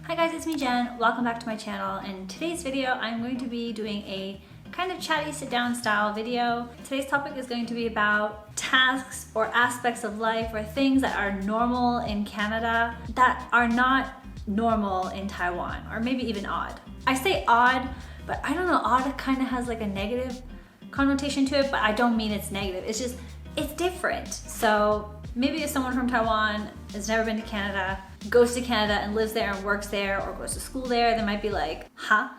Hi guys, it's me Jen. Welcome back to my channel. In today's video, I'm going to be doing a kind of chatty sit-down style video. Today's topic is going to be about tasks or aspects of life or things that are normal in Canada that are not normal in Taiwan, or maybe even odd. I say odd, but I don't know, odd kind of has like a negative connotation to it, but I don't mean it's negative. It's just, it's different. So maybe if someone from Taiwan has never been to Canada, goes to Canada and lives there and works there or goes to school there, they might be like, huh?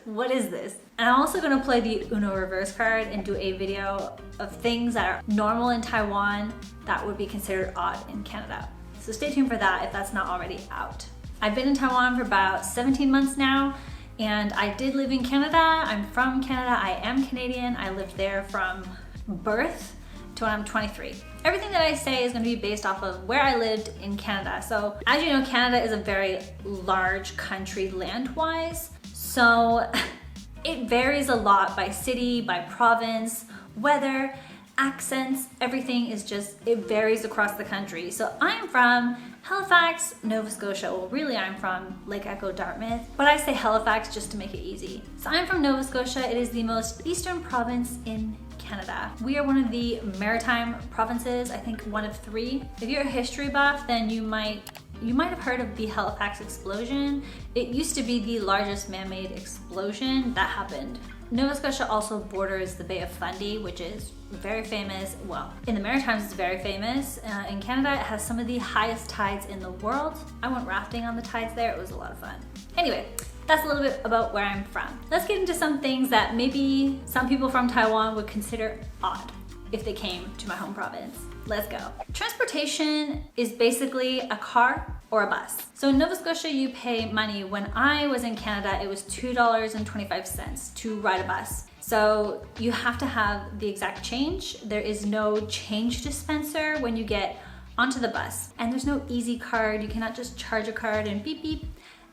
What is this? And I'm also gonna play the Uno reverse card and do a video of things that are normal in Taiwan that would be considered odd in Canada. So stay tuned for that if that's not already out. I've been in Taiwan for about 17 months now, and I did live in Canada. I'm from Canada, I am Canadian. I lived there from birth to when I'm 23. Everything that I say is going to be based off of where I lived in Canada. So as you know, Canada is a very large country land-wise. So it varies a lot by city, by province, weather, accents, everything is just, it varies across the country. So I'm from Halifax, Nova Scotia. Well, really I'm from Lake Echo, Dartmouth, but I say Halifax just to make it easy. So I'm from Nova Scotia. It is the most eastern province in Canada. We are one of the maritime provinces, I think one of 3. If you're a history buff, then you might have heard of the Halifax explosion. It used to be the largest man-made explosion that happened. Nova Scotia also borders the Bay of Fundy, which is very famous. Well, in the Maritimes it's very famous. In Canada, it has some of the highest tides in the world. I went rafting on the tides there. It was a lot of fun. Anyway, that's a little bit about where I'm from. Let's get into some things that maybe some people from Taiwan would consider odd if they came to my home province. Let's go. Transportation is basically a car or a bus. So in Nova Scotia, you pay money. When I was in Canada, it was $2.25 to ride a bus. So you have to have the exact change. There is no change dispenser when you get onto the bus. And there's no easy card. You cannot just charge a card and beep beep.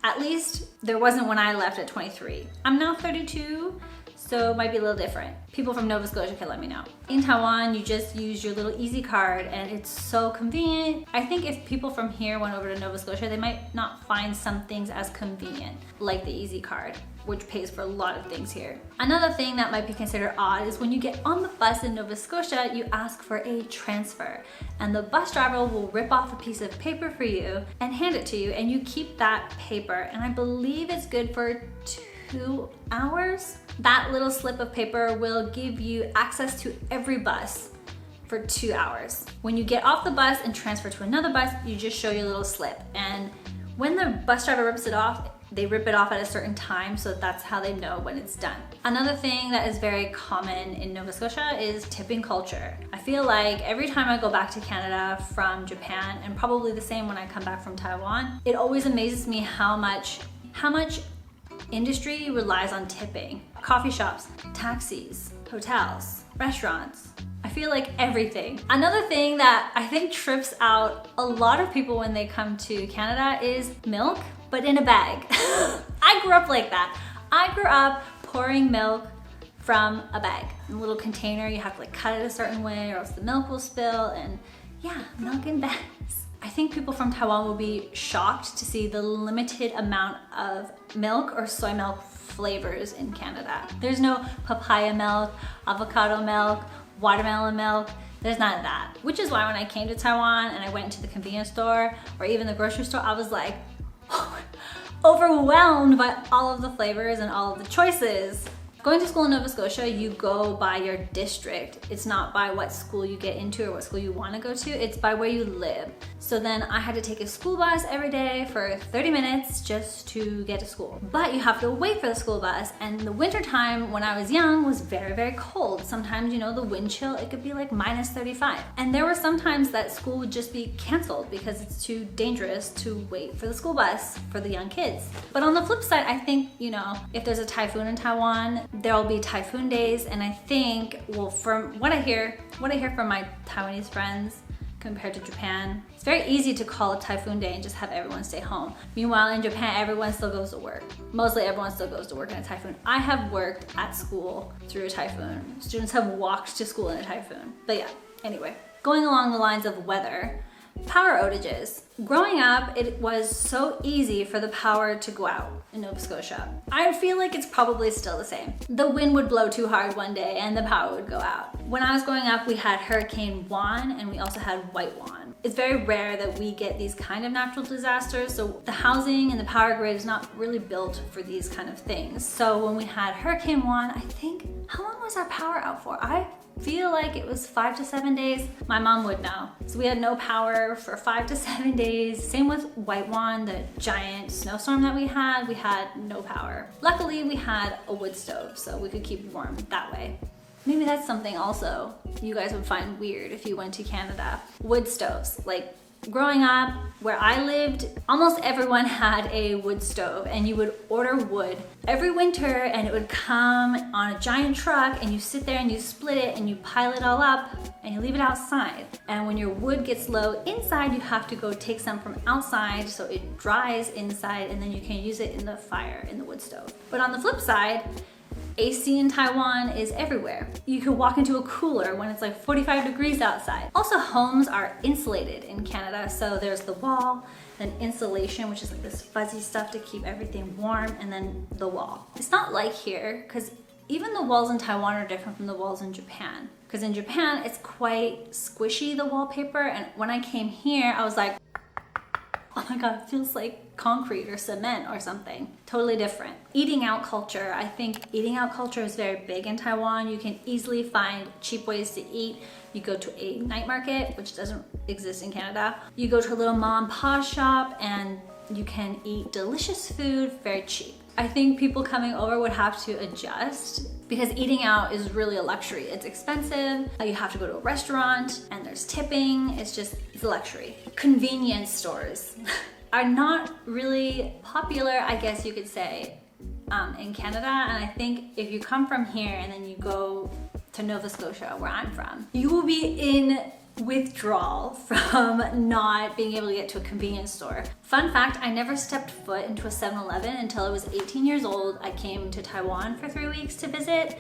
At least there wasn't when I left at 23. I'm now 32, so it might be a little different. People from Nova Scotia can let me know. In Taiwan, you just use your little easy card and it's so convenient. I think if people from here went over to Nova Scotia, they might not find some things as convenient, like the easy card, which pays for a lot of things here. Another thing that might be considered odd is when you get on the bus in Nova Scotia, you ask for a transfer, and the bus driver will rip off a piece of paper for you and hand it to you, and you keep that paper, and I believe it's good for 2 hours. That little slip of paper will give you access to every bus for 2 hours. When you get off the bus and transfer to another bus, you just show your little slip, and when the bus driver rips it off, they rip it off at a certain time, so that's how they know when it's done. Another thing that is very common in Nova Scotia is tipping culture. I feel like every time I go back to Canada from Japan, and probably the same when I come back from Taiwan, it always amazes me how much industry relies on tipping. Coffee shops, taxis, hotels, restaurants. I feel like everything. Another thing that I think trips out a lot of people when they come to Canada is milk, but in a bag. I grew up like that. I grew up pouring milk from a bag. In a little container, you have to like cut it a certain way or else the milk will spill, and yeah, milk in bags. I think people from Taiwan will be shocked to see the limited amount of milk or soy milk flavors in Canada. There's no papaya milk, avocado milk, watermelon milk. There's none of that. Which is why when I came to Taiwan and I went into the convenience store or even the grocery store, I was like, overwhelmed by all of the flavors and all of the choices. Going to school in Nova Scotia, you go by your district. It's not by what school you get into or what school you want to go to, it's by where you live. So then I had to take a school bus every day for 30 minutes just to get to school. But you have to wait for the school bus, and the winter time when I was young was very, very cold. Sometimes, you know, the wind chill, it could be like -35. And there were some times that school would just be canceled because it's too dangerous to wait for the school bus for the young kids. But on the flip side, I think, you know, if there's a typhoon in Taiwan, there will be typhoon days, and I think, well, from what I hear from my Taiwanese friends compared to Japan, it's very easy to call a typhoon day and just have everyone stay home. Meanwhile, in Japan, everyone still goes to work. Mostly everyone still goes to work in a typhoon. I have worked at school through a typhoon. Students have walked to school in a typhoon. But yeah, anyway, going along the lines of weather, Power outages. Growing up, it was so easy for the power to go out in Nova Scotia. I feel like it's probably still the same. The wind would blow too hard one day and the power would go out. When I was growing up, we had Hurricane Juan and we also had White Juan. It's very rare that we get these kind of natural disasters, so the housing and the power grid is not really built for these kind of things. So when we had Hurricane Juan, I think, how long was our power out for? I feel like it was 5 to 7 days. My mom would know. So we had no power for 5 to 7 days. Same with White Juan, the giant snowstorm that we had no power. Luckily, we had a wood stove, so we could keep warm that way. Maybe that's something also you guys would find weird if you went to Canada. Wood stoves. Like, growing up, where I lived, almost everyone had a wood stove, and you would order wood every winter and it would come on a giant truck and you sit there and you split it and you pile it all up and you leave it outside. And when your wood gets low inside, you have to go take some from outside so it dries inside and then you can use it in the fire in the wood stove. But on the flip side, AC in Taiwan is everywhere. You can walk into a cooler when it's like 45 degrees outside. Also, homes are insulated in Canada, so there's the wall, then insulation, which is like this fuzzy stuff to keep everything warm, and then the wall. It's not like here, because even the walls in Taiwan are different from the walls in Japan. Because in Japan, it's quite squishy, the wallpaper, and when I came here, I was like, oh my God, it feels like concrete or cement or something. Totally different. Eating out culture. I think eating out culture is very big in Taiwan. You can easily find cheap ways to eat. You go to a night market, which doesn't exist in Canada. You go to a little mom and pop shop and you can eat delicious food very cheap. I think people coming over would have to adjust because eating out is really a luxury. It's expensive. You have to go to a restaurant and there's tipping. It's a luxury. Convenience stores are not really popular, I guess you could say, in Canada. And I think if you come from here and then you go to Nova Scotia, where I'm from, you will be in withdrawal from not being able to get to a convenience store. Fun fact, I never stepped foot into a 7-Eleven until I was 18 years old. I came to Taiwan for 3 weeks to visit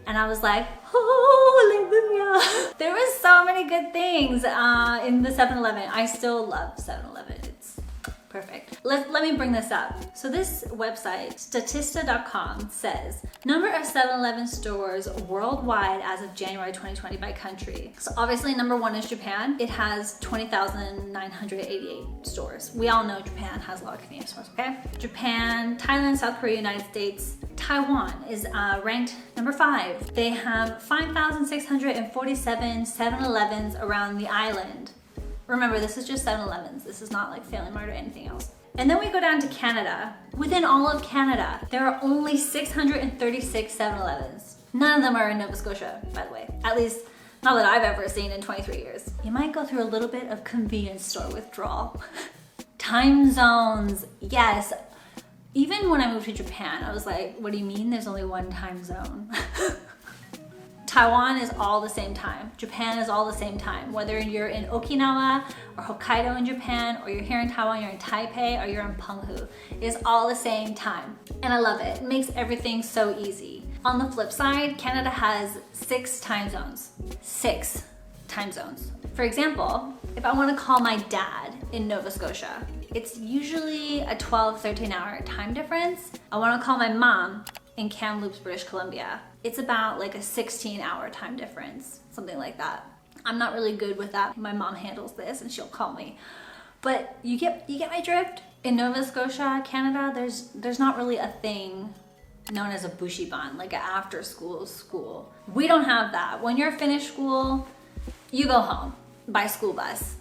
and I was like, hallelujah. There was so many good things in the 7-Eleven. I still love 7-Eleven. It's perfect. Let me bring this up. So this website, Statista.com, says number of 7-Eleven stores worldwide as of January 2020 by country. So obviously number 1 is Japan. It has 20,988 stores. We all know Japan has a lot of convenience stores, okay? Japan, Thailand, South Korea, United States. Taiwan is ranked number 5. They have 5,647 7-Elevens around the island. Remember, this is just 7-Elevens. This is not like Family Mart or anything else. And then we go down to Canada. Within all of Canada, there are only 636 7-Elevens. None of them are in Nova Scotia, by the way. At least not that I've ever seen in 23 years. You might go through a little bit of convenience store withdrawal. Time zones, yes. Even when I moved to Japan, I was like, what do you mean there's only one time zone? Taiwan is all the same time. Japan is all the same time. Whether you're in Okinawa or Hokkaido in Japan, or you're here in Taiwan, you're in Taipei, or you're in Penghu, it is all the same time. And I love it. It makes everything so easy. On the flip side, Canada has 6 time zones. 6 time zones. For example, if I want to call my dad in Nova Scotia, it's usually a 12-13 hour time difference. I want to call my mom in Kamloops, British Columbia. It's about like a 16-hour time difference, something like that. I'm not really good with that. My mom handles this and she'll call me. But you get my drift? In Nova Scotia, Canada, there's not really a thing known as a bushiban, like an after school. We don't have that. When you're finished school, you go home by school bus.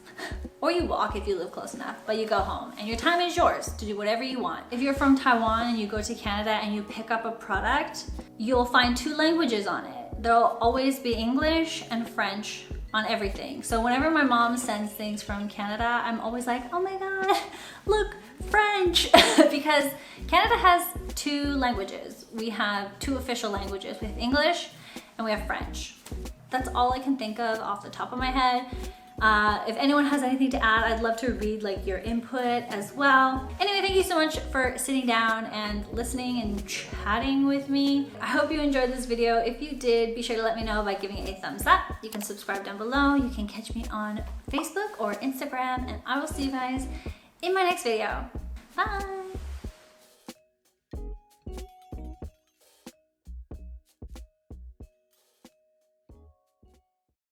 Or you walk if you live close enough, but you go home and your time is yours to do whatever you want. If you're from Taiwan and you go to Canada and you pick up a product, you'll find 2 languages on it. There'll always be English and French on everything. So whenever my mom sends things from Canada, I'm always like, oh my God, look, French. Because Canada has 2 languages. We have 2 official languages. We have English and we have French. That's all I can think of off the top of my head. If anyone has anything to add, I'd love to read like your input as well. Anyway, thank you so much for sitting down and listening and chatting with me. I hope you enjoyed this video. If you did, be sure to let me know by giving it a thumbs up. You can subscribe down below. You can catch me on Facebook or Instagram, and I will see you guys in my next video. Bye!